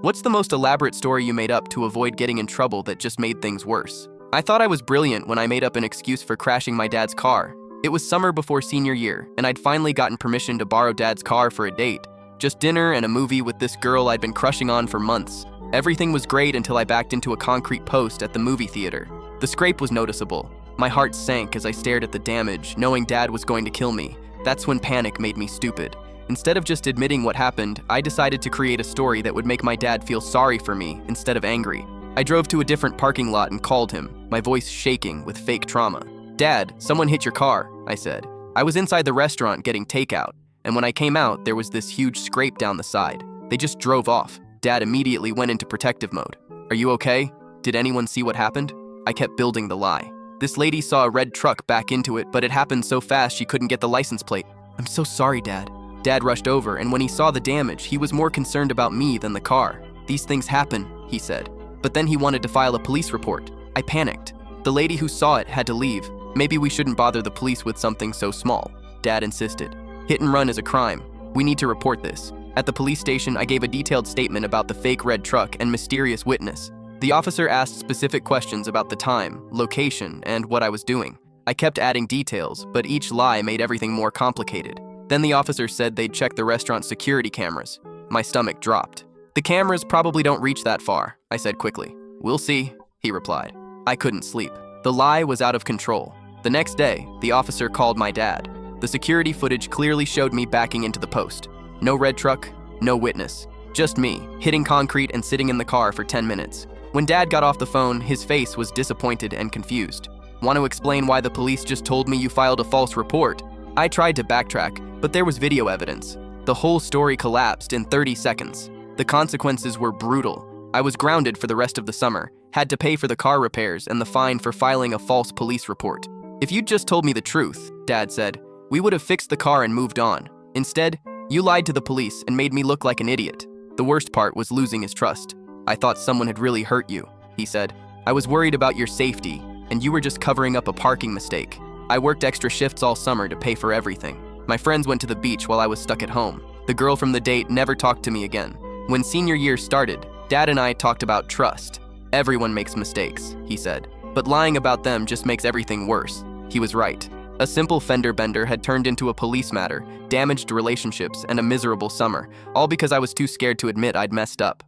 What's the most elaborate story you made up to avoid getting in trouble that just made things worse? I thought I was brilliant when I made up an excuse for crashing my dad's car. It was summer before senior year, and I'd finally gotten permission to borrow dad's car for a date. Just dinner and a movie with this girl I'd been crushing on for months. Everything was great until I backed into a concrete post at the movie theater. The scrape was noticeable. My heart sank as I stared at the damage, knowing dad was going to kill me. That's when panic made me stupid. Instead of just admitting what happened, I decided to create a story that would make my dad feel sorry for me instead of angry. I drove to a different parking lot and called him, my voice shaking with fake trauma. "Dad, someone hit your car," I said. I was inside the restaurant getting takeout, and when I came out, there was this huge scrape down the side. They just drove off. Dad immediately went into protective mode. "Are you okay? Did anyone see what happened?" I kept building the lie. "This lady saw a red truck back into it, but it happened so fast she couldn't get the license plate." "I'm so sorry, Dad." Dad rushed over, and when he saw the damage, he was more concerned about me than the car. "These things happen," he said. But then he wanted to file a police report. I panicked. The lady who saw it had to leave. "Maybe we shouldn't bother the police with something so small," Dad insisted. "Hit and run is a crime. We need to report this." At the police station, I gave a detailed statement about the fake red truck and mysterious witness. The officer asked specific questions about the time, location, and what I was doing. I kept adding details, but each lie made everything more complicated. Then the officer said they'd check the restaurant's security cameras. My stomach dropped. "The cameras probably don't reach that far," I said quickly. "We'll see," he replied. I couldn't sleep. The lie was out of control. The next day, the officer called my dad. The security footage clearly showed me backing into the post. No red truck, no witness. Just me, hitting concrete and sitting in the car for 10 minutes. When Dad got off the phone, his face was disappointed and confused. "Want to explain why the police just told me you filed a false report?" I tried to backtrack, but there was video evidence. The whole story collapsed in 30 seconds. The consequences were brutal. I was grounded for the rest of the summer, had to pay for the car repairs and the fine for filing a false police report. "If you'd just told me the truth," Dad said, "we would have fixed the car and moved on. Instead, you lied to the police and made me look like an idiot." The worst part was losing his trust. "I thought someone had really hurt you," he said. "I was worried about your safety, and you were just covering up a parking mistake." I worked extra shifts all summer to pay for everything. My friends went to the beach while I was stuck at home. The girl from the date never talked to me again. When senior year started, Dad and I talked about trust. "Everyone makes mistakes," he said, "but lying about them just makes everything worse." He was right. A simple fender bender had turned into a police matter, damaged relationships, and a miserable summer, all because I was too scared to admit I'd messed up.